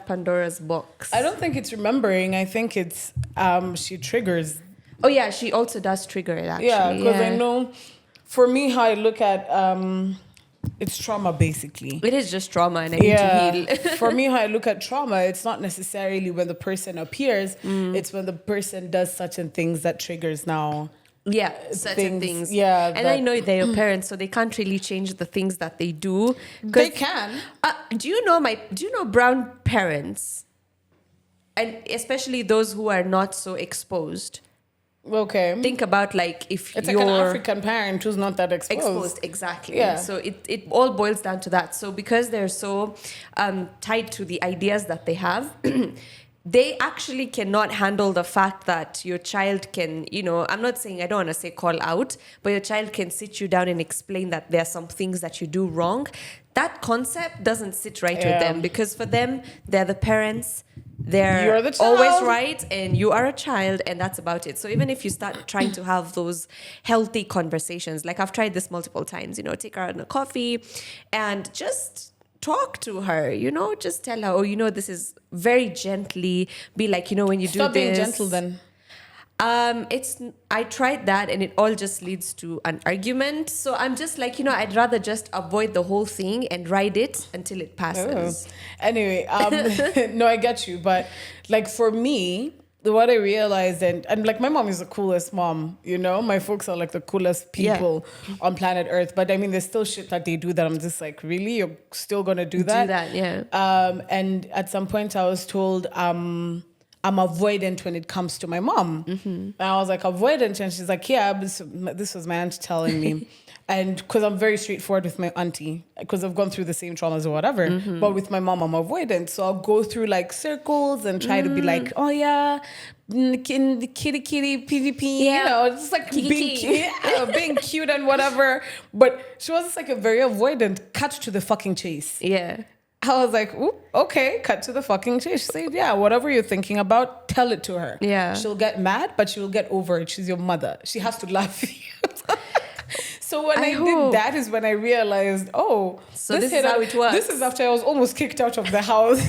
Pandora's box. I don't think it's remembering. I think it's she triggers. Oh yeah, she also does trigger it actually. Yeah, because I know for me how I look at it's trauma basically. It is just trauma and I need to heal. For me how I look at trauma, it's not necessarily when the person appears, it's when the person does certain things that triggers now. Yeah, certain things. Yeah. And I know they're your parents, so they can't really change the things that they do. They can. Do you know brown parents? And especially those who are not so exposed. Okay. Think about like if it's you're like an African parent who's not that exposed. Exactly. Yeah. So it all boils down to that. So because they're so tied to the ideas that they have, they actually cannot handle the fact that your child can, I'm not saying, I don't want to say call out, but your child can sit you down and explain that there are some things that you do wrong. That concept doesn't sit right with them because for them, they're the parents. They're always right and you are a child and that's about it. So even if you start trying to have those healthy conversations, like I've tried this multiple times, take her out on a coffee and just talk to her, just tell her, this is very gently be like, when you Stop do being this. gentle then. I tried that and it all just leads to an argument. So I'm just like, I'd rather just avoid the whole thing and ride it until it passes. Oh. Anyway, no, I get you. But like for me, what I realized, and like my mom is the coolest mom, my folks are like the coolest people on planet Earth. But I mean, there's still shit that they do that I'm just like, really? You're still going to do that? Do that, yeah. And at some point I was told, I'm avoidant when it comes to my mom. Mm-hmm. And I was like, avoidant? And she's like, yeah, this was my aunt telling me. And because I'm very straightforward with my auntie, because I've gone through the same traumas or whatever. Mm-hmm. But with my mom, I'm avoidant. So I'll go through like circles and try to be like, oh yeah, kitty, PvP, just like being cute and whatever. But she was just like a very avoidant, cut to the fucking chase. Yeah. I was like, ooh, okay, cut to the fucking chase. She said, yeah, whatever you're thinking about, tell it to her. Yeah. She'll get mad, but she will get over it. She's your mother. She has to laugh at you. So when I did that is when I realized, so this is how it works. This is after I was almost kicked out of the house.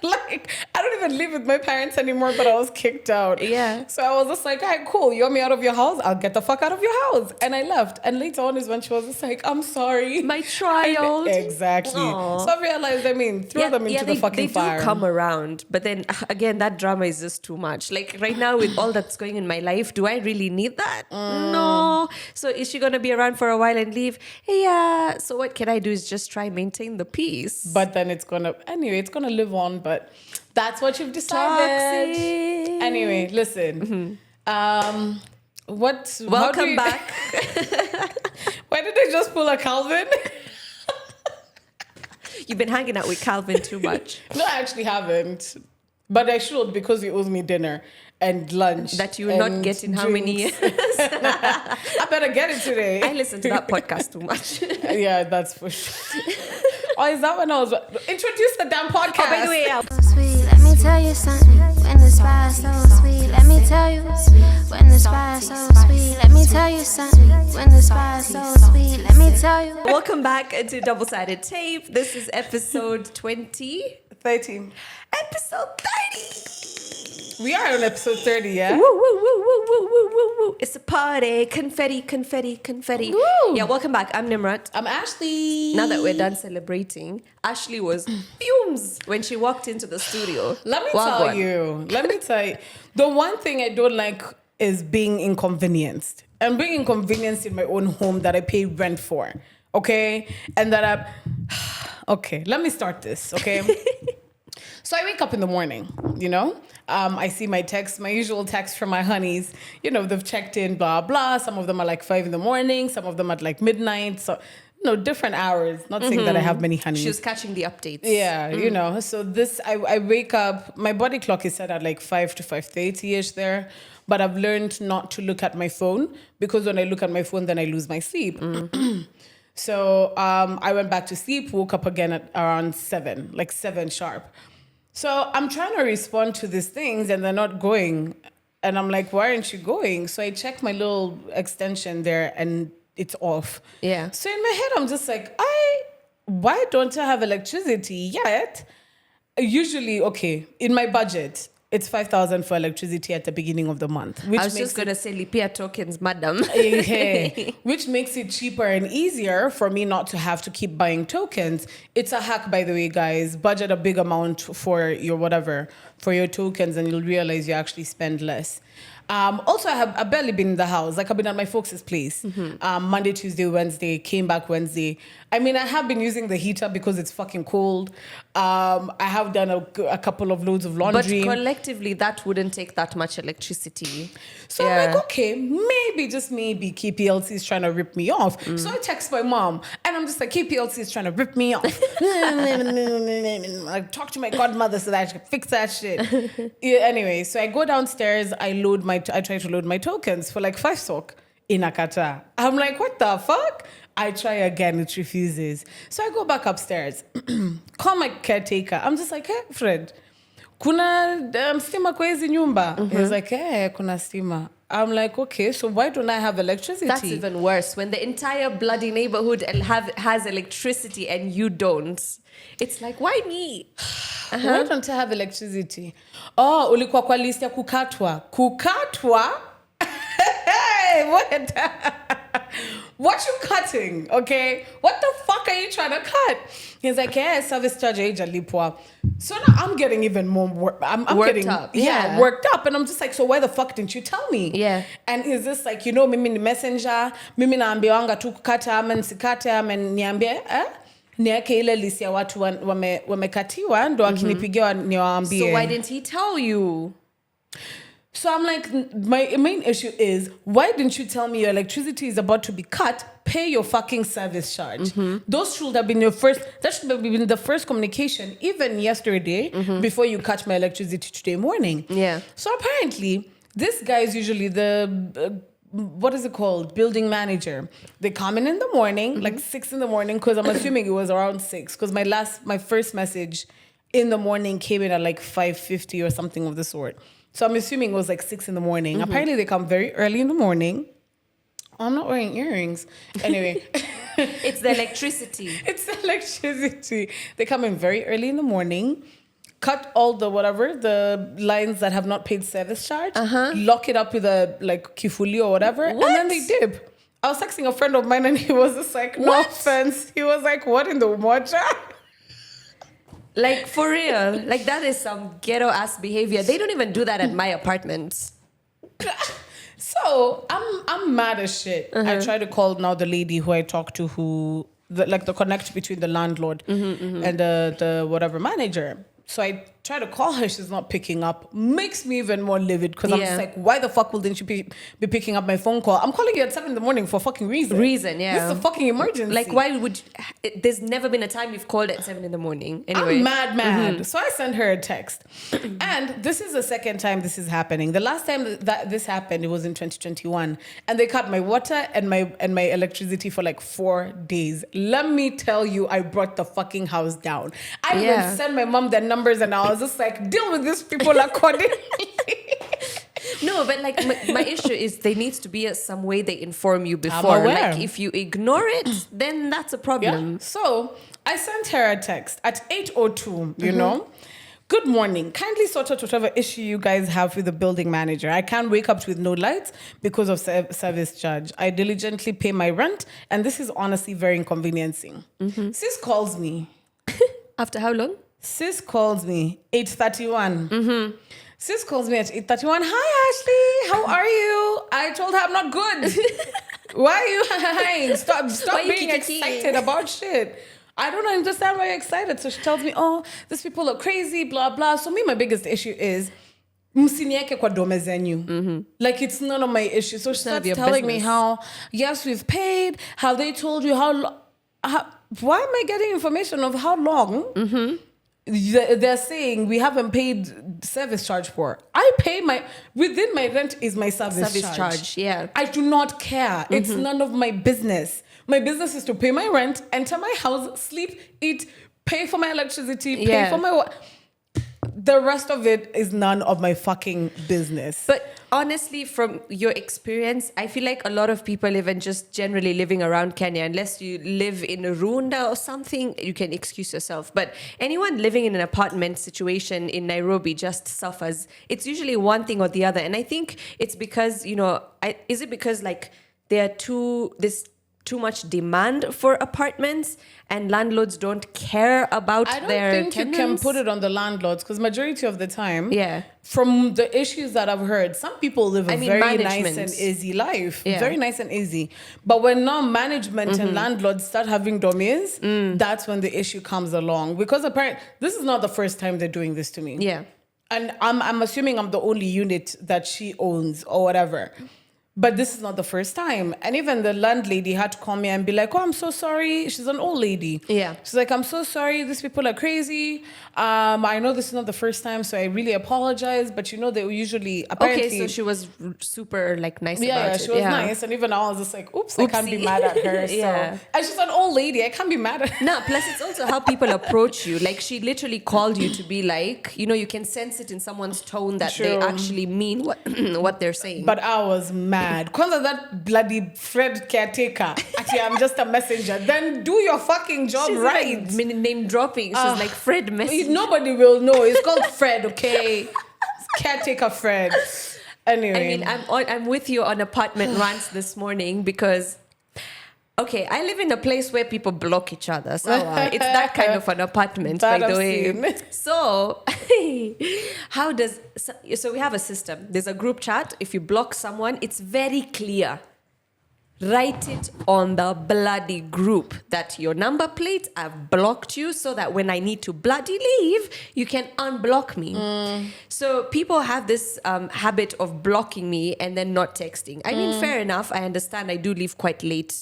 Like, I don't even live with my parents anymore, but I was kicked out. Yeah. So I was just like, all right, cool. You want me out of your house? I'll get the fuck out of your house. And I left. And later on is when she was just like, I'm sorry. My child. Exactly. Aww. So I realized, throw them into the fucking fire. They do come around. But then, again, that drama is just too much. Like, right now, with all that's going in my life, do I really need that? No. So is she going to be around for a while and leave? Yeah. So what can I do is just try maintain the peace. But then it's going to live on. But that's what you've decided. Toxic. Anyway, listen. Mm-hmm. Welcome back. Why did I just pull a Calvin? You've been hanging out with Calvin too much. No, I actually haven't. But I should because he owes me dinner and lunch. That you're not getting how many years? I better get it today. I listen to that podcast too much. Yeah, that's for sure. Oh, is that when I was... Introduce the damn podcast. Oh, by the way, So sweet, let me tell you something. When the spice so sweet, let me tell you. When the spice so sweet, let me tell you something. When the spice so sweet, let me tell you. Welcome back to Double Sided Tape. This is episode 20. 30. Episode 30. We are on episode 30, yeah? Woo, woo, woo, woo, woo, woo, woo, woo. It's a party. Confetti, confetti, confetti. Woo. Yeah, welcome back. I'm Nimrat. I'm Ashley. Now that we're done celebrating, Ashley was fumes when she walked into the studio. Let me tell you. The one thing I don't like is being inconvenienced. And being inconvenienced in my own home that I pay rent for. Okay? And that okay, let me start this, okay? So I wake up in the morning, I see my texts, my usual texts from my honeys. They've checked in, blah, blah. Some of them are like 5 a.m, some of them at like midnight. So, different hours. Not saying that I have many honeys. She was catching the updates. Yeah, So I wake up, my body clock is set at like 5 to 5:30-ish there. But I've learned not to look at my phone because when I look at my phone, then I lose my sleep. So I went back to sleep, woke up again at around 7, like 7 sharp. So I'm trying to respond to these things and they're not going. And I'm like, why aren't you going? So I check my little extension there and it's off. Yeah. So in my head, I'm just like, why don't I have electricity yet? usually, okay, in my budget, it's 5,000 for electricity at the beginning of the month. Which I was just going to say Lipia tokens, madam. Which makes it cheaper and easier for me not to have to keep buying tokens. It's a hack, by the way, guys. Budget a big amount for your whatever, for your tokens, and you'll realize you actually spend less. Also, I've barely been in the house. Like, I've been at my folks' place. Monday, Tuesday, Wednesday, came back Wednesday. I mean, I have been using the heater because it's fucking cold. I have done a couple of loads of laundry. But collectively, that wouldn't take that much electricity. So I'm like, okay, maybe, just maybe, KPLC is trying to rip me off. So I text my mom, and I'm just like, KPLC is trying to rip me off. I talk to my godmother so that I can fix that shit. Yeah, anyway, so I go downstairs, I try to load my tokens for like 5 sok in Akata. I'm like, what the fuck? I try again, it refuses. So I go back upstairs, call my caretaker. I'm just like, hey, Fred, kuna stima kwa hizi nyumba? He's like, hey, kuna stima. I'm like, okay, so why don't I have electricity? That's even worse. When the entire bloody neighborhood has electricity and you don't. It's like, why me? Why don't I have electricity? Oh, ulikuwa kwa list ya kukatwa. Kukatwa? Hey, what you cutting, okay? What the fuck are you trying to cut? He's like, yeah, service charge haijalipwa. So now I'm getting even more worked up. Yeah, worked up. And I'm just like, so why the fuck didn't you tell me? Yeah. And is this like, mimi ni messenger, mimi naambiwanga tu kukata ama nisikate ama niambie, niweke ile list ya watu wamekatiwa ndo akinipigia niwaambie. So why didn't he tell you? So I'm like, my main issue is, why didn't you tell me your electricity is about to be cut? Pay your fucking service charge. Those should have been that should have been the first communication, even yesterday, before you cut my electricity today morning. Yeah. So apparently, this guy is usually the, what is it called? Building manager. They come in the morning, like 6 in the morning, because I'm assuming it was around 6, because my first message in the morning came in at like 5:50 or something of the sort. So I'm assuming it was like 6 in the morning. Apparently they come very early in the morning. I'm not wearing earrings. Anyway. It's the electricity. It's the electricity. They come in very early in the morning, cut all the lines that have not paid service charge, lock it up with a like kifuli or whatever, and then they dip. I was texting a friend of mine and he was just like, no offense. He was like, what in the water? Like, for real. Like, that is some ghetto-ass behavior. They don't even do that at my apartment. So, I'm mad as shit. I try to call now the lady who I talked to, the connect between the landlord and the whatever manager. So I try to call her, she's not picking up. Makes me even more livid because I'm just like, why the fuck wouldn't you be picking up my phone call? I'm calling you at 7 in the morning for fucking reason. This is a fucking emergency. Like, why would there's never been a time you've called at 7 in the morning. Anyway. I'm mad. So I sent her a text. And this is the second time this is happening. The last time that this happened, it was in 2021. And they cut my water and my electricity for like 4 days. Let me tell you, I brought the fucking house down. I even sent my mom the numbers and I was just like, deal with these people accordingly. No, but like my issue is there needs to be some way they inform you before. Like if you ignore it, then that's a problem. Yeah. So I sent her a text at 8:02, you know. Good morning. Kindly sort out whatever issue you guys have with the building manager. I can't wake up with no lights because of service charge. I diligently pay my rent and this is honestly very inconveniencing. Sis calls me. After how long? Sis calls me 8:31. Sis calls me at 8:31. Hi, Ashley. How are you? I told her I'm not good. Why are you hiding? Stop being excited about shit. I don't understand why you're excited. So she tells me, oh, these people are crazy, blah, blah. So me, my biggest issue is msinieke kwa dome zenyu. Like, it's none of my issue. So she starts telling me how, yes, we've paid, how they told you why am I getting information of how long they're saying we haven't paid service charge for? I pay within my rent is my service charge. Yeah. I do not care. It's none of my business. My business is to pay my rent, enter my house, sleep, eat, pay for my electricity, pay for my... The rest of it is none of my fucking business. But honestly, from your experience, I feel like a lot of people, even just generally living around Kenya, unless you live in a Runda or something, you can excuse yourself. But anyone living in an apartment situation in Nairobi just suffers. It's usually one thing or the other. And I think it's because, is it because like there's too much demand for apartments and landlords don't care about their I don't think tenants? you can put it on the landlords because majority of the time, Yeah. from the issues that I've heard, some people live a very nice management. and easy life. Yeah. Very nice and easy. But when now management and landlords start having domies, that's when the issue comes along. Because apparently, this is not the first time they're doing this to me. Yeah. And I'm assuming I'm the only unit that she owns or whatever. But this is not the first time. And even the landlady had to call me and be like, oh, I'm so sorry. She's an old lady. Yeah. She's like, I'm so sorry. These people are crazy. I know this is not the first time, so I really apologize. But they usually apparently... Okay, so she was super like nice Yeah, about it. she was nice. And even I was just like, oops, I can't be Oopsie. mad at her. So. Yeah. And she's an old lady. I can't be mad at her. No, plus it's also how people approach you. Like she literally called you to be like, you can sense it in someone's tone that they True. actually mean what they're saying. But I was mad. Kwanza that bloody Fred caretaker. Actually, I'm just a messenger. Then do your fucking job She's right. like name dropping. She's like Fred Messenger. Nobody will know. It's called Fred, okay? It's caretaker Fred. Anyway. I mean, I'm with you on apartment rants this morning because, okay, I live in a place where people block each other. So it's that kind of an apartment, That by the I've way. seen. So so we have a system. There's a group chat. If you block someone, it's very clear. Write it on the bloody group that your number plate, I've blocked you so that when I need to bloody leave, you can unblock me. So people have this habit of blocking me and then not texting. I mean, fair enough. I understand. I do leave quite late,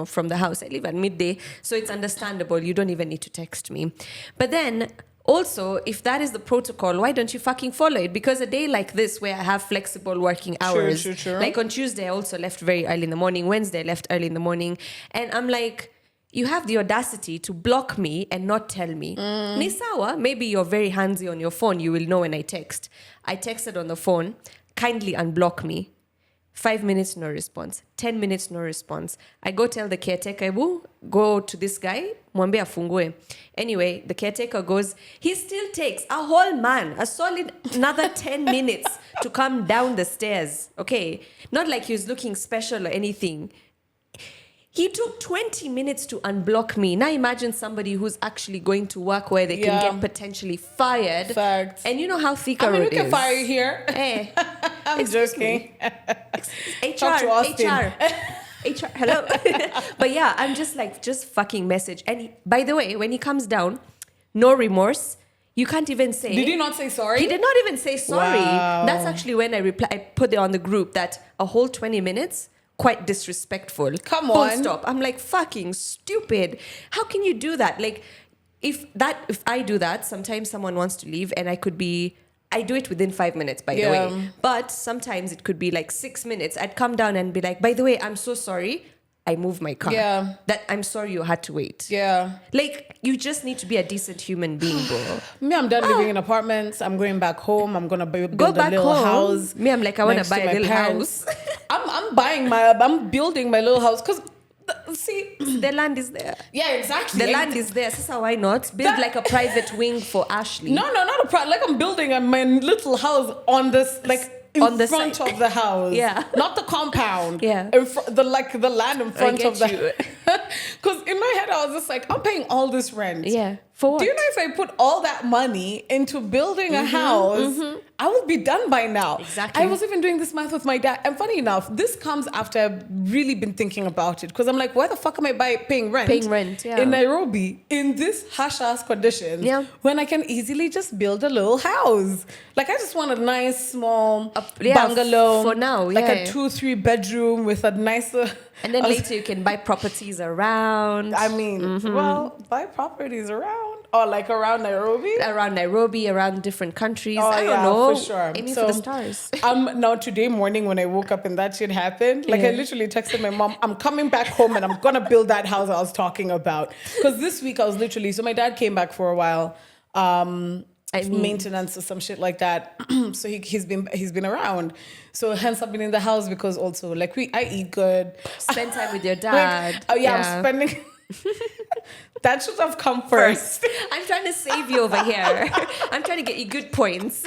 from the house. I leave at midday. So it's understandable. You don't even need to text me. But then... also, if that is the protocol, why don't you fucking follow it? Because a day like this where I have flexible working hours, True. like on Tuesday, I also left very early in the morning. Wednesday, I left early in the morning. And I'm like, you have the audacity to block me and not tell me. Ni sawa, maybe you're very handsy on your phone. You will know when I text. I texted on the phone, kindly unblock me. 5 minutes, no response. 10 minutes, no response. I go tell the caretaker, go to this guy, mwambie afungue. Anyway, the caretaker goes, he still takes a whole man, a solid another 10 minutes to come down the stairs. Okay, not like he was looking special or anything. He took 20 minutes to unblock me. Now imagine somebody who's actually going to work where they can get potentially fired. Facts. And you know how thick a road we is. can fire you here. Hey. I'm joking. Talk to Austin. HR, hello. But yeah, I'm just like, just fucking message. And by the way, when he comes down, no remorse. You can't even say. Did he not say sorry? He did not even say sorry. Wow. That's actually when I put it on the group that a whole 20 minutes, quite disrespectful. Come Full on. stop. I'm like, fucking stupid. How can you do that? Like, if I do that, sometimes someone wants to leave and I do it within 5 minutes, by the way. But sometimes it could be like 6 minutes. I'd come down and be like, by the way, I'm so sorry. I moved my car. Yeah. That I'm sorry you had to wait. Yeah. Like, you just need to be a decent human being, bro. Me, I'm done living in apartments. I'm going back home. I'm gonna build Go a back little home. house. Me, I'm like, I want to next buy a my little parents. house. I'm building my little house because see, The land is there. yeah, exactly. The land is there. So why not build like a private wing for Ashley? No, not a problem. Like I'm building my little house on this, like in On the front side. of the house. Yeah. Not the compound. Yeah. The land in front get of the. you. Because in my head I was just like, I'm paying all this rent. Yeah. For what? Do you know if I put all that money into building a house, I would be done by now. Exactly. I was even doing this math with my dad. And funny enough, this comes after I've really been thinking about it. Because I'm like, why the fuck am I paying rent? Paying rent, yeah. In Nairobi, in this hush-ass conditions, Yeah. when I can easily just build a little house. Like, I just want a nice, small yeah, bungalow. for now, Like yeah. a 2-3 bedroom with a nicer... And then later you can buy properties around. I mean, well, buy properties around. Or like around Nairobi. Around different countries. Oh, I don't yeah, know. for sure. Aiming for the stars. Now today morning when I woke up and that shit happened, like I literally texted my mom, I'm coming back home and I'm gonna build that house I was talking about. Because this week I was literally, so my dad came back for a while. maintenance or some shit like that. So he's been around. So hence I've been in the house because also like I eat good. Spend time with your dad. I'm spending. That should have come first. I'm trying to save you over here. I'm trying to get you good points.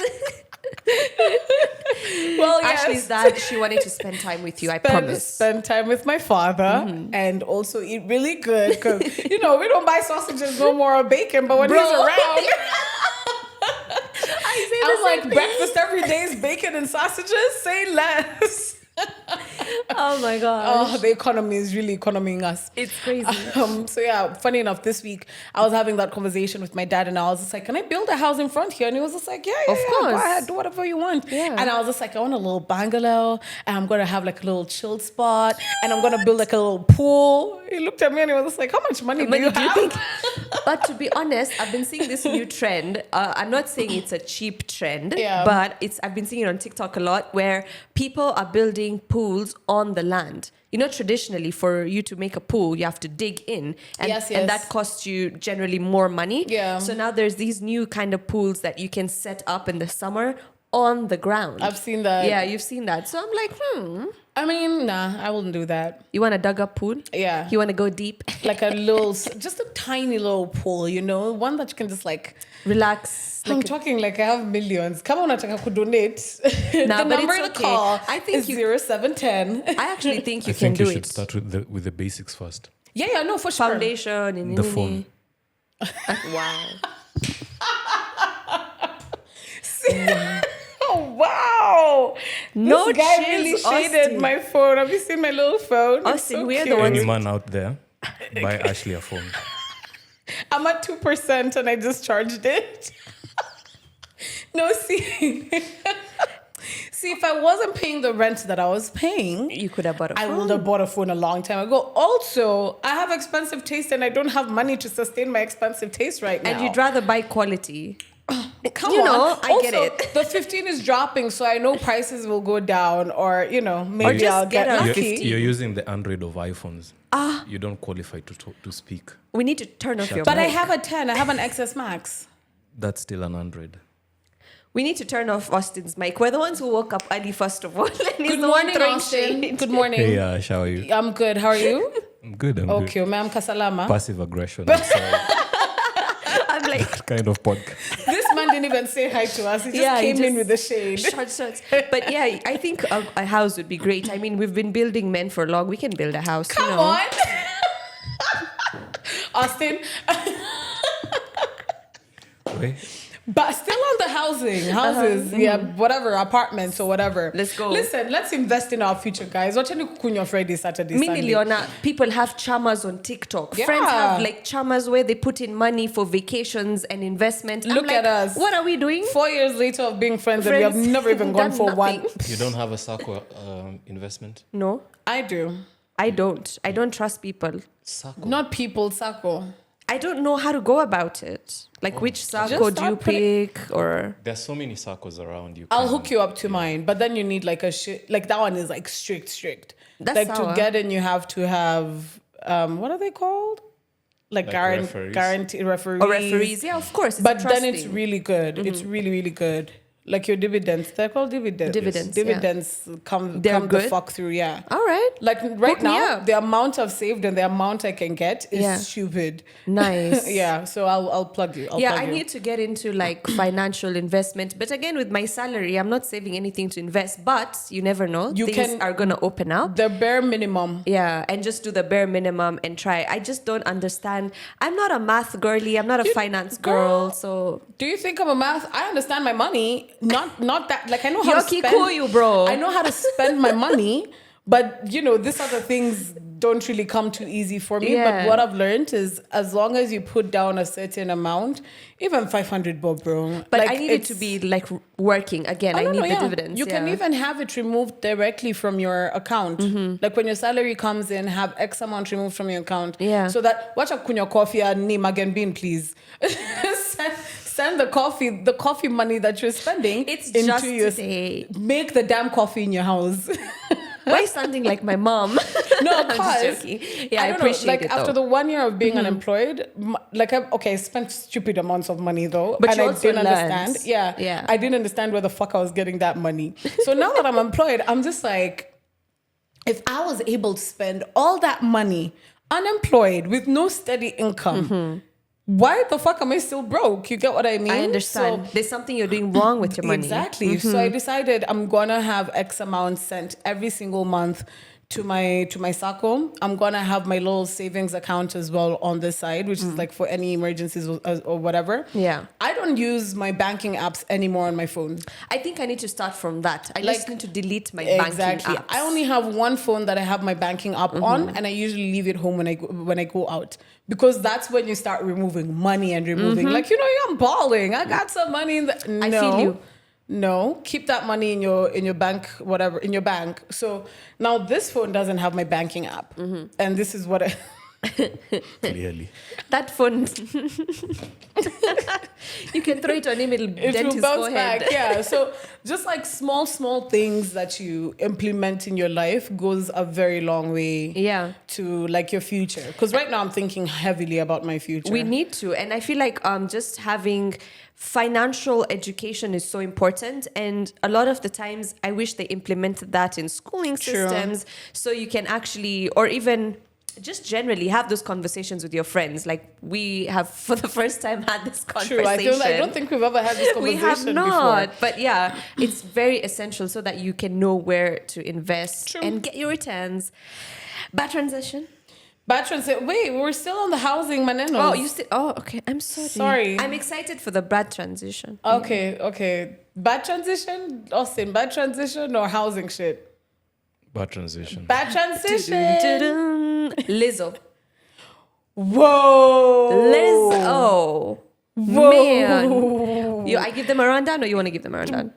Well, yes. Ashley's dad, she wanted to spend time with you, I promise. Spend time with my father and also eat really good because, we don't buy sausages no more or bacon, but when he's around, I'm like, breakfast every day is bacon and sausages, say less. Oh my god! Oh, the economy is really economying us. It's crazy. So yeah, funny enough, this week I was having that conversation with my dad, and I was just like, "Can I build a house in front here?" And he was just like, "Yeah, of course, go ahead, do whatever you want." Yeah. And I was just like, "I want a little bungalow, and I'm gonna have like a little chill spot, and I'm gonna build like a little pool." He looked at me and he was just like, "How much money do you have?" But to be honest, I've been seeing this new trend. I'm not saying it's a cheap trend, but I've been seeing it on TikTok a lot, where people are building pools on the land. Traditionally for you to make a pool, you have to dig in, and that costs you generally more money. Yeah. So now there's these new kind of pools that you can set up in the summer on the ground. I've seen that. Yeah, you've seen that. So I'm like, I mean, nah, I wouldn't do that. You want a dug up pool? Yeah. You want to go deep? Like a little, just a tiny little pool, one that you can just like relax. I'm talking like I have millions. Come on, I could donate. The number to call is 0710. I actually think you can do it. I think you should start with the basics first. Yeah, no, for sure. Foundation. The phone. Wow. Oh, wow. No, this guy really shaded my phone. Have you seen my little phone? Austin, we're the ones. Any man out there, buy Ashley a phone. I'm at 2% and I just charged it. No, see, if I wasn't paying the rent that I was paying, you could have bought a phone. I would have bought a phone a long time ago. Also, I have expensive taste and I don't have money to sustain my expensive taste right now. And you'd rather buy quality. Come on. I get it. The 15 is dropping, so I know prices will go down, or maybe I'll get lucky. You're using the Android of iPhones. You don't qualify to speak. We need to turn off your mic. But I have a 10. I have an XS Max. That's still an Android. We need to turn off Austin's mic. We're the ones who woke up early, first of all. Good morning, Austin. Good morning. Hey, Ash, how are you? I'm good. How are you? I'm good. Okay, ma'am, kasalama. Passive aggression. I'm sorry. I'm like... That kind of podcast. This man didn't even say hi to us. He just came in with the shade. Shots. But yeah, I think a house would be great. I mean, we've been building men for long. We can build a house. Come on. Austin. Wait. But still on the houses, whatever, apartments or whatever. Let's go. Listen, let's invest in our future, guys. Watch any kukunywa Friday, Saturday, Sunday. Leona, people have chamas on TikTok. Yeah. Friends have like chamas where they put in money for vacations and investment. Look at us. What are we doing? 4 years later of being friends and we have never even gone for nothing. one. You don't have a Sako investment? No. I do. I don't trust people. Sako? Not people, Sako. I don't know how to go about it. Like which Sako do you pick or... There's so many Sakos around you. I'll hook you up to mine, but then you need like a shit. Like that one is like strict. That's like sour. to get in, you have to have what are they called? Like guarantee referees. Or referees, yeah, of course. But then it's really good. It's really, really good. Like your dividends, they're called dividends. Dividends come the fuck through, yeah. All right. Like right now, the amount I've saved and the amount I can get is stupid. Nice. Yeah, so I'll plug you. I need to get into like financial investment. But again, with my salary, I'm not saving anything to invest. But you never know. Things are going to open up. The bare minimum. Yeah, and just do the bare minimum and try. I just don't understand. I'm not a math girly. I'm not a finance girl. So do you think I'm a math? I understand my money. Not that, like I know how to spend. You, bro. I know how to spend my money, but these other things don't really come too easy for me. Yeah. But what I've learned is as long as you put down a certain amount, even 500 bob, bro. But like, I need it to be like working again. I need the dividends. You can even have it removed directly from your account. Like when your salary comes in, have X amount removed from your account. Yeah. So that watch up kunywa coffee and ni magen bean, please. Send the coffee money that you're spending it's into just your today. Make the damn coffee in your house. Why are you sounding like my mom? No, I'm just cause joking. Yeah, I don't appreciate know, like it after though. the 1 year of being unemployed, I spent stupid amounts of money though, But and you I also didn't learned. understand. Yeah. I didn't understand where the fuck I was getting that money. So now that I'm employed, I'm just like, if I was able to spend all that money unemployed with no steady income, why the fuck am I still broke? You get what I mean? I understand. So, There's something you're doing wrong with your money. exactly. So I decided I'm gonna have X amount sent every single month to my Sacco. I'm gonna have my little savings account as well on this side, which is like for any emergencies or whatever. Yeah. I don't use my banking apps anymore on my phone. I think I need to start from that. I Like, just need to delete my Exactly. banking apps. I only have one phone that I have my banking app on, and I usually leave it home when I go out, because that's when you start removing money and removing like, I'm balling. I got some money in the. I No. feel you. No, keep that money in your bank, whatever, in your bank. So now this phone doesn't have my banking app, and this is what I. Clearly. That phone, you can throw it on him, it'll It dent will his bounce forehead. back, yeah. So just like small things that you implement in your life goes a very long way, Yeah. to like your future. Because right now I'm thinking heavily about my future. We need to. And I feel like just having financial education is so important. And a lot of the times, I wish they implemented that in schooling True. systems so you can actually, or even just generally have those conversations with your friends. Like we have, for the first time, had this True. conversation. I don't think we've ever had this We conversation have not, before. but yeah, it's very essential so that you can know where to invest True. and get your returns. Bad transition. Batron said, wait, we're still on the housing manenos. Oh, you still? Oh, okay. I'm sorry. Sorry. I'm excited for the bad transition. Okay. Bad transition? Austin, bad transition or housing shit? Bad transition. Bad transition. Dun-dun-dun. Lizzo. Whoa. Lizzo. Whoa. Man. I give them a rundown, or you want to give them a rundown?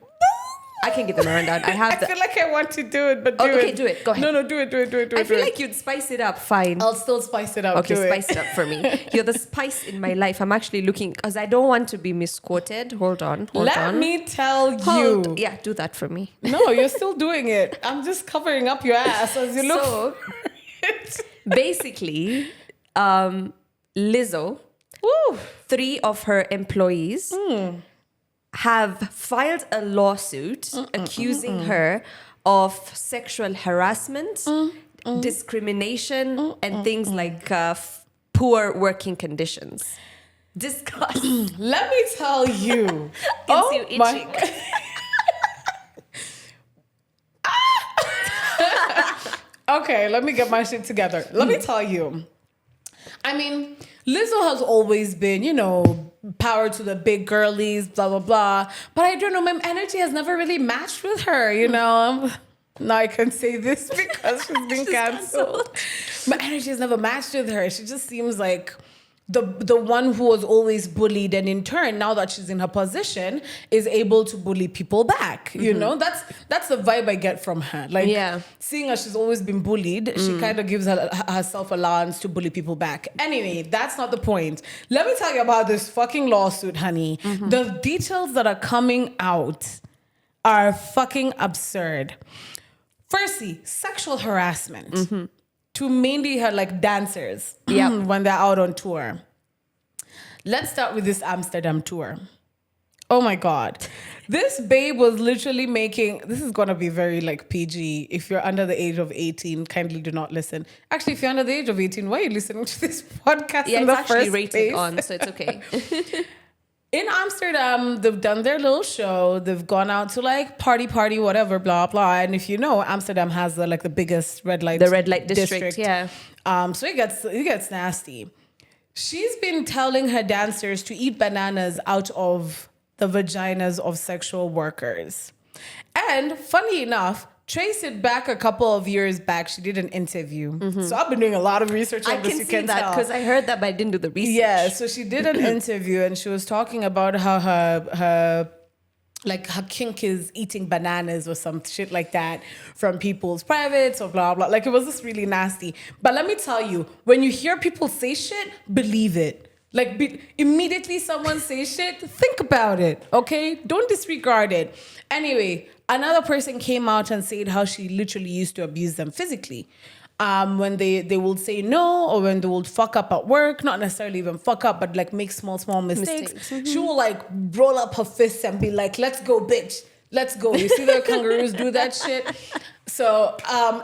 I can give them a rundown. I have I feel like I want to do it, but Oh, do okay, it. do it. Go ahead. No, do it. I feel like you'd spice it up. Fine. I'll still spice it up. Okay, do spice it up for me. You're the spice in my life. I'm actually looking, because I don't want to be misquoted. Hold on. Let me tell Hold. you. Yeah, do that for me. No, you're still doing it. I'm just covering up your ass as you look. So, basically, Lizzo, 3 of her employees have filed a lawsuit accusing her of sexual harassment, discrimination, and things like poor working conditions. Disgusting. Let me tell you. Can see you itching. Okay, let me get my shit together. Let me tell you. I mean, Lizzo has always been, power to the big girlies, blah, blah, blah. But I don't know, my energy has never really matched with her, Now I can say this because she's been canceled. My energy has never matched with her. She just seems like the one who was always bullied, and in turn, now that she's in her position, is able to bully people back. That's the vibe I get from her. Like, Yeah. seeing as she's always been bullied, she kind of gives herself allowance to bully people back. Anyway, that's not the point. Let me tell you about this fucking lawsuit, honey. The details that are coming out are fucking absurd. Firstly, sexual harassment to mainly her dancers when they're out on tour. Let's start with this Amsterdam tour. Oh my God. This babe was literally making, this is going to be very PG. If you're under the age of 18, kindly do not listen. Actually, if you're under the age of 18, why are you listening to this podcast Yeah, in it's the actually first rated place? on, so it's okay. In Amsterdam, they've done their little show. They've gone out to party, whatever, blah, blah. And if you know, Amsterdam has the biggest red light. The red light district, yeah. So it gets nasty. She's been telling her dancers to eat bananas out of the vaginas of sexual workers. And funny enough, trace it back a couple of years back, she did an interview. So I've been doing a lot of research on I this. can You see can that tell. because I heard that, but I didn't do the research. Yeah, so she did an interview and she was talking about how her kink is eating bananas or some shit like that from people's privates or blah, blah. It was just really nasty. But let me tell you, when you hear people say shit, believe it. Immediately someone says shit, think about it, okay? Don't disregard it. Anyway, Another person came out and said how she literally used to abuse them physically. When they would say no, or when they would fuck up at work, not necessarily even fuck up, but like make small mistakes. She will like roll up her fists and be like, let's go, bitch. Let's go. You see the kangaroos do that shit? So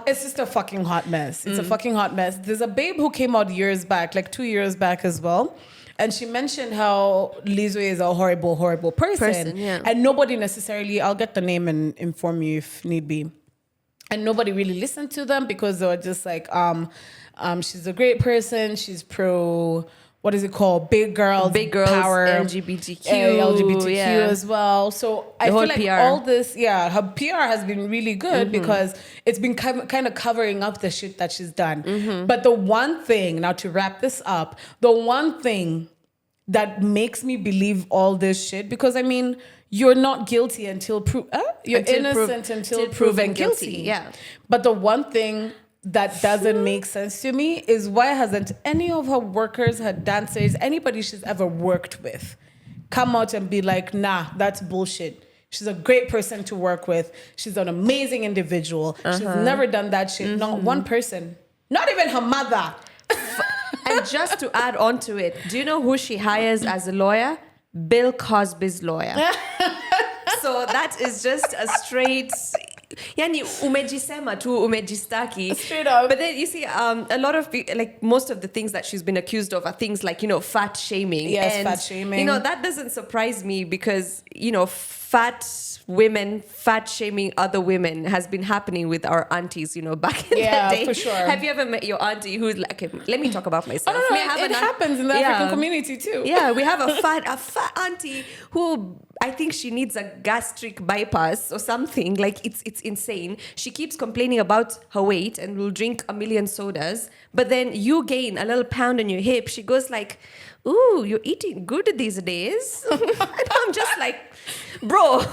it's just a fucking hot mess. It's a fucking hot mess. There's a babe who came out years back, like 2 years back as well. And she mentioned how Lizzo is a horrible, horrible person. Yeah. And nobody necessarily, I'll get the name and inform you if need be. And nobody really listened to them because they were just like, she's a great person. She's pro, what is it called? Big girls, power, LGBTQ as well. So I feel like PR. all this, her PR has been really good because it's been kind of covering up the shit that she's done. But the one thing, now to wrap this up, the one thing that makes me believe all this shit, because I mean, you're not guilty until you're innocent until proven guilty. Yeah. But the one thing that doesn't make sense to me is why hasn't any of her workers, her dancers, anybody she's ever worked with come out and be like, nah, that's bullshit. She's a great person to work with. She's an amazing individual. She's never done that shit. Not one person. Not even her mother. And just to add on to it, do you know who she hires as a lawyer? Bill Cosby's lawyer. So that is just a straight... Yani umejisema tu umejistaki. Straight up. But then you see, a lot of like most of the things that she's been accused of are things like, you know, fat shaming. Yes, and, fat shaming. You know, that doesn't surprise me because, you know, fat women fat shaming other women has been happening with our aunties, you know, back in the day. Yeah, for sure. Have you ever met your auntie who's like, okay, let me talk about myself. Oh, no, it happens in the African community too. Yeah, we have a fat auntie who I think she needs a gastric bypass or something. Like it's insane. She keeps complaining about her weight and will drink a million sodas. But then you gain a little pound on your hip. She goes like, ooh, you're eating good these days. And I'm just like, bro.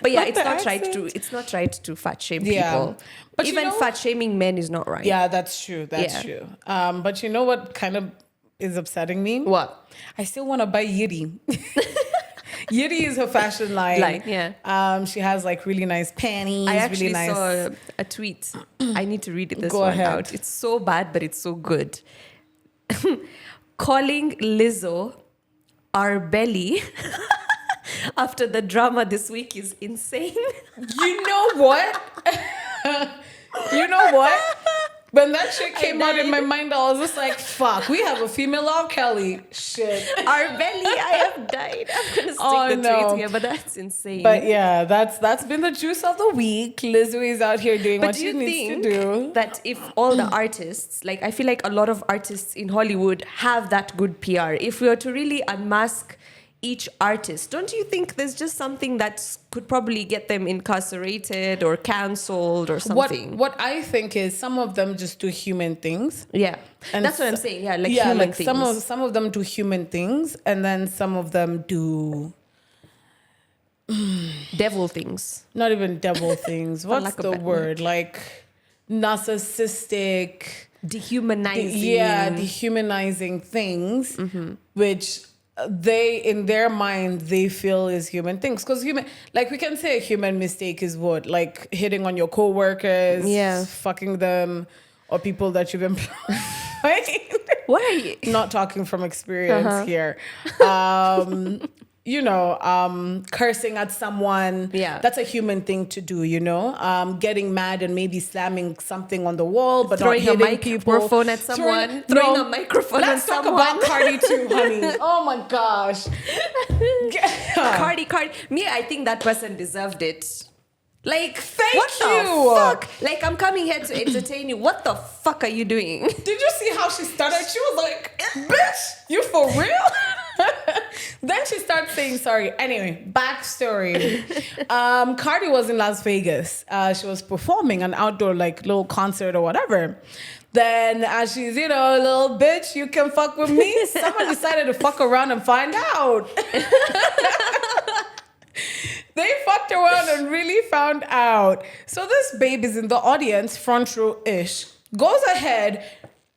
But yeah, it's not right to fat shame people. But even fat shaming men is not right. Yeah, that's true. That's true. But you know what kind of is upsetting me? What? I still want to buy Yiri. Yiri is her fashion line. She has like really nice panties. I actually really nice... saw a tweet. I need to read this Go one ahead. out. It's so bad, but it's so good. Calling Lizzo our belly after the drama this week is insane. You know what? You know what? When that shit came out in my mind, I was just like, fuck, we have a female R. Kelly. Shit. Our belly, I have died. I'm going to stick the tweet here, but that's insane. But yeah, that's been the juice of the week. Lizzo is out here doing what she needs to do. That if all the artists, like I feel like a lot of artists in Hollywood have that good PR. If we were to really unmask each artist, don't you think there's just something that could probably get them incarcerated or cancelled or something? What I think is some of them just do human things. Yeah, and that's what I'm saying. Yeah, like human things. Some of them do human things, and then some of them do devil things. Not even devil things. What's the word? Like narcissistic, dehumanizing. Dehumanizing things, which they in their mind they feel is human things, because human, like we can say a human mistake is what, like hitting on your co-workers, fucking them, or people that you've employed. What are you not talking from experience here? You know, cursing at someone. Yeah, that's a human thing to do. You know, getting mad and maybe slamming something on the wall, but throwing not hitting a microphone at someone. Throwing a microphone at someone. Let's talk about Cardi too, honey. Oh my gosh, Cardi. Me, I think that person deserved it. Like, what the fuck? Like, I'm coming here to entertain you. What the fuck are you doing? Did you see how she started? She was like, bitch, you for real? Then she started saying sorry. Anyway, backstory. Cardi was in Las Vegas. She was performing an outdoor like little concert or whatever. Then as she's, you know, a little bitch, you can fuck with me. Someone decided to fuck around and find out. They fucked around and really found out. So this babe is in the audience, front row-ish, goes ahead.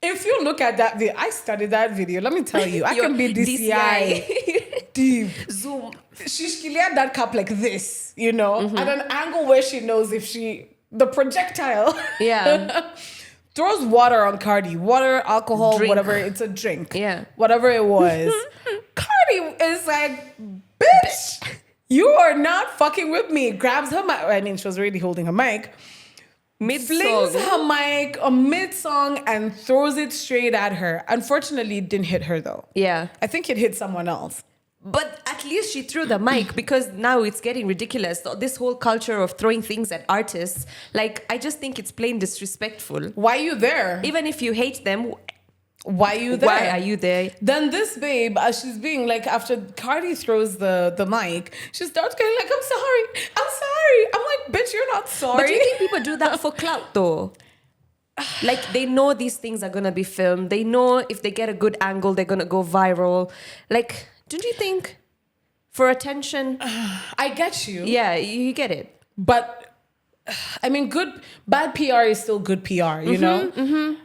If you look at that video, I studied that video. Let me tell you, I can be DCI. Deep. Zoom. she layered that cap like this, you know, at an angle where she knows if the projectile throws water on Cardi, water, alcohol, Drink. whatever, it's a drink. Yeah. Whatever it was. Cardi is like, bitch, you are not fucking with me. Grabs her mic. I mean, she was already holding her mic. Flings her mic mid-song and throws it straight at her. Unfortunately, it didn't hit her though. Yeah. I think it hit someone else. But at least she threw the mic because now it's getting ridiculous. This whole culture of throwing things at artists, like, I just think it's plain disrespectful. Why are you there? Even if you hate them, why are you there? why are you there? Then this babe, as she's being like, after Cardi throws the mic, she starts going like, I'm sorry. I'm like, bitch, you're not sorry. But do you think people do that for clout though? Like, they know these things are gonna be filmed. They know if they get a good angle, they're gonna go viral. Like, don't you think for attention? I get you. Yeah, you get it. But I mean, bad PR is still good PR, you know?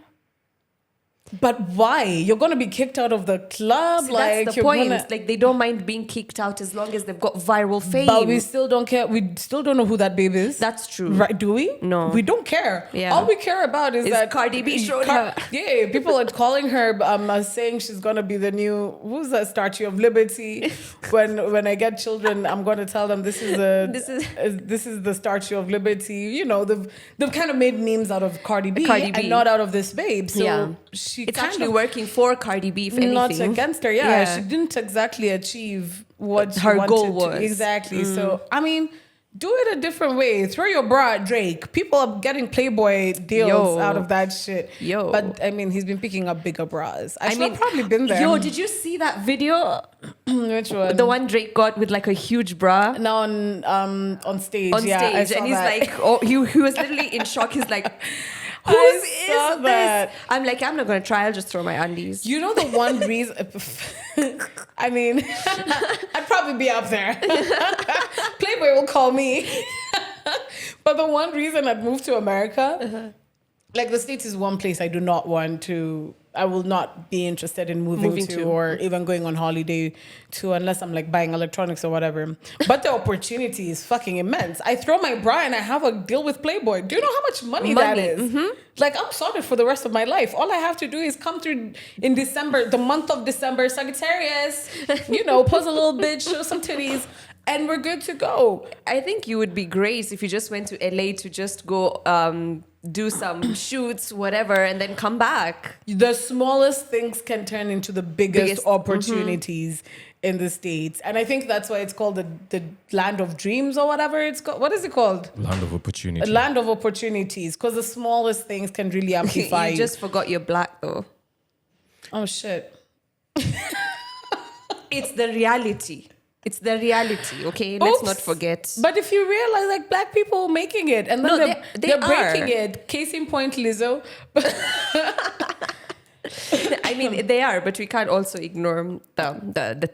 But why? You're going to be kicked out of the club. See, like, that's the point. Like, they don't mind being kicked out as long as they've got viral fame. But we still don't care. We still don't know who that babe is. That's true. Right? Do we? No. We don't care. Yeah. All we care about is that Cardi B showed her. Yeah, people are calling her, saying she's going to be the new, who's that Statue of Liberty? when I get children, I'm going to tell them this is the Statue of Liberty. You know, they've kind of made memes out of Cardi B. And not out of this babe. So it's actually working for Cardi B, if anything. Not against her, She didn't exactly achieve what her goal to. was. Exactly. So, I mean, do it a different way. Throw your bra at Drake. People are getting Playboy deals out of that shit. But, I mean, he's been picking up bigger bras. I mean, probably been there. Did you see that video? Which one? The one Drake got with like a huge bra? No, on stage. On stage. And he's like, he was literally in shock. He's like... Who is this? I'm like, I'm not going to try. I'll just throw my undies. You know the one reason... I mean, I'd probably be up there. Playboy will call me. But the one reason I'd move to America... Like, the States is one place I do not want to... I will not be interested in moving to or even going on holiday to unless I'm like buying electronics or whatever. But the opportunity is fucking immense. I throw my bra and I have a deal with Playboy. Do you know how much money that is? Like, I'm sorted for the rest of my life. All I have to do is come through in December, the month of December, Sagittarius, you know, pose a little bit, show some titties. And we're good to go. I think you would be great if you just went to LA to just go do some shoots, whatever, and then come back. The smallest things can turn into the biggest opportunities in the States. And I think that's why it's called the land of dreams or whatever it's called. What is it called? Land of opportunity. A land of opportunities. Because the smallest things can really amplify You just forgot you're black, though. Oh, shit. It's the reality. It's the reality, okay? Let's not forget. But if you realize, like, black people making it, and then they're breaking it. Case in point, Lizzo. I mean, they are, but we can't also ignore the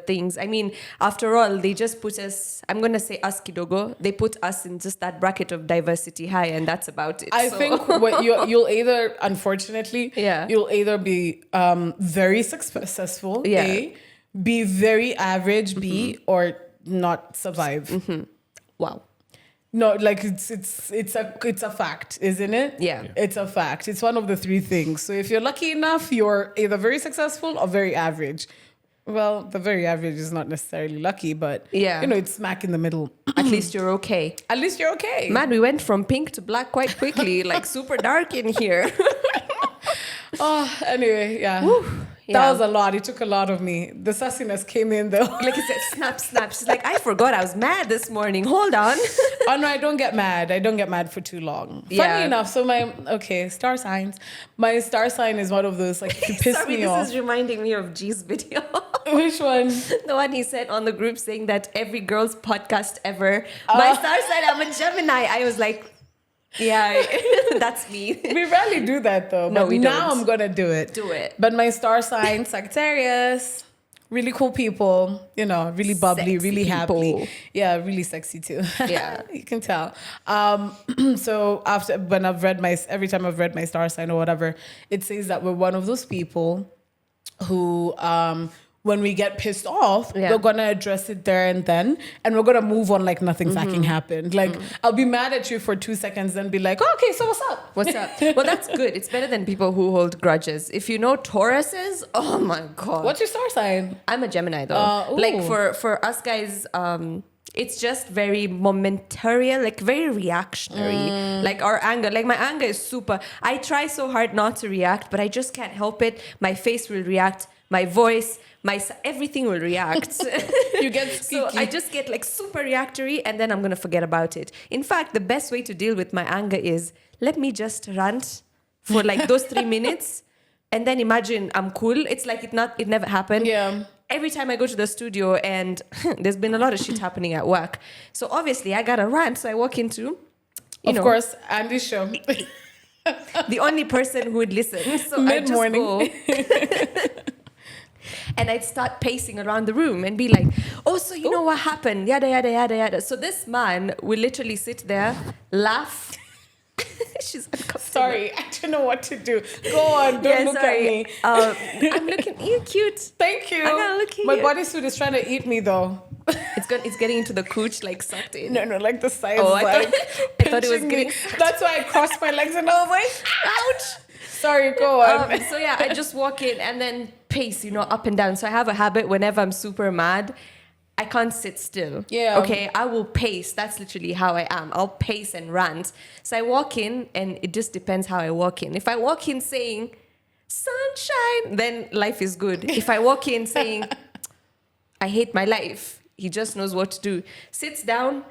things. I mean, after all, they just put us, I'm going to say us kidogo, they put us in just that bracket of diversity high, and that's about it. I think what you'll either, unfortunately, you'll either be very successful, A, be very average, B, or not survive. Wow. No, like it's a fact, isn't it? Yeah. It's a fact. It's one of the three things. So if you're lucky enough, you're either very successful or very average. Well, the very average is not necessarily lucky, but you know, it's smack in the middle. At least you're okay. At least you're okay. Man, we went from pink to black quite quickly, like super dark in here. Anyway, that was a lot. It took a lot of me. The sassiness came in though. Like I said, snap, snap. She's like, I forgot I was mad this morning. Hold on. Oh no, I don't get mad. I don't get mad for too long. Funny enough, so star signs. My star sign is one of those, like, if you piss me off. This is reminding me of G's video. Which one? The one he said on the group saying that every girl's podcast ever. My star sign, I'm a Gemini. I was like, yeah, that's me. We rarely do that though. No, but we now don't. I'm gonna do it. Do it. But my star sign, Sagittarius. Really cool people, you know, really bubbly, Sexy really people. happy. Yeah, really sexy too. Yeah. You can tell. So every time I've read my star sign or whatever, it says that we're one of those people who when we get pissed off, Yeah. we're gonna address it there and then, and we're gonna move on like nothing fucking happened. Like I'll be mad at you for 2 seconds, then be like, oh, okay, so what's up? What's up? Well, that's good. It's better than people who hold grudges. If you know Tauruses, oh my God. What's your star sign? I'm a Gemini though. Like ooh. for us guys, it's just very momentary, like very reactionary. Like our anger, like my anger is super. I try so hard not to react, but I just can't help it. My face will react, my voice, everything will react. You get So squeaky. I just get like super reactory, and then I'm gonna forget about it. In fact, the best way to deal with my anger is let me just rant for like those 3 minutes, and then imagine I'm cool. It's like it never happened. Yeah. Every time I go to the studio and there's been a lot of shit happening at work. So obviously I got a rant. So I walk into, Of course, Andy's show. the only person who would listen. So Mid-morning. I just go and I'd start pacing around the room and be like, oh, so you know what happened? Yada, yada, yada, yada. So this man will literally sit there, laugh. She's uncomfortable. Sorry, I don't know what to do. Go on, don't look at me. I'm looking, you're cute. Thank you. I gotta look at My you. bodysuit is trying to eat me though. It's getting into the cooch, like sucked in. No, like the size. Oh, I like, thought it was pinching getting me. That's why I crossed my legs and I was like, ouch. Sorry, go on. So yeah, I just walk in and then pace, up and down. So I have a habit whenever I'm super mad, I can't sit still. Yeah. Okay, I will pace. That's literally how I am. I'll pace and rant. So I walk in, and it just depends how I walk in. If I walk in saying sunshine, then life is good. If I walk in saying I hate my life, he just knows what to do. Sits down,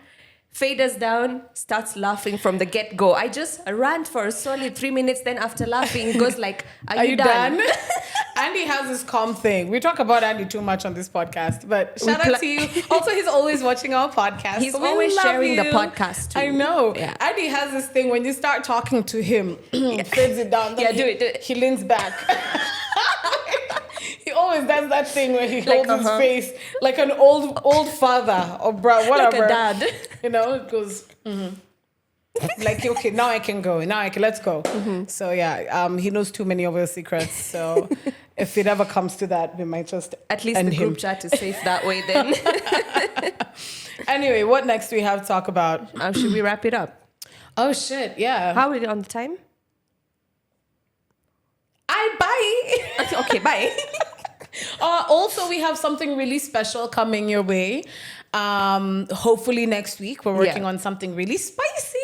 faders down, starts laughing from the get-go. I just rant for a solid 3 minutes. Then after laughing, he goes like, are you done? Andy has this calm thing. We talk about Andy too much on this podcast, but shout out to you. Also, he's always watching our podcast. He's so we always love sharing the you. podcast too. I know. Yeah. Andy has this thing when you start talking to him, fades it down. Yeah, then do it. He leans back. He always does that thing where he Like, holds his face like an old father or bro, whatever. Like a dad. It goes. Like, okay, now I can go. Let's go. So yeah, he knows too many of our secrets. So if it ever comes to that, we might just At least end the group him. chat is safe that way then. Anyway, what next do we have to talk about? Should we wrap it up? Oh shit, yeah. How are we on the time? Bye. Okay, bye. Also, we have something really special coming your way. Hopefully next week we're working on something really spicy.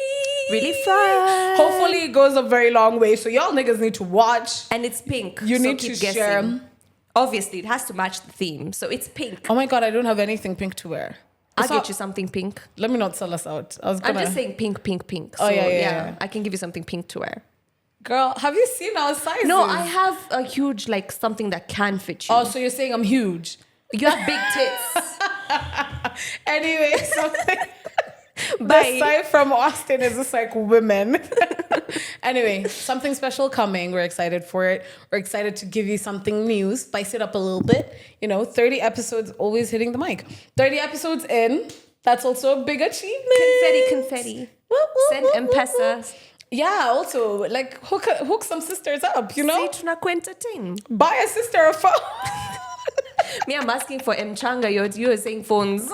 Really fun. Hopefully it goes a very long way. So y'all niggas need to watch. And it's pink. You so need keep to guessing. share. Obviously, it has to match the theme. So it's pink. Oh my god, I don't have anything pink to wear. I'll get you something pink. Let me not sell us out. I'm I'm just saying pink, pink, pink. So Oh, yeah. I can give you something pink to wear. Girl, have you seen our sizes? No, I have a huge, like, something that can fit you. Oh, so you're saying I'm huge. You have big tits. Anyway, something. Bye. The side from Austin is just like women. Anyway, something special coming. We're excited for it. We're excited to give you something new, spice it up a little bit. 30 episodes, always hitting the mic. 30 episodes in, that's also a big achievement. Confetti. Woo, woo, Send woo, woo, woo. M-Pesa. Yeah, also, like, hook some sisters up, Say tunakwenta tin. Buy a sister a phone. Me, I'm asking for M-Changa. You're saying phones.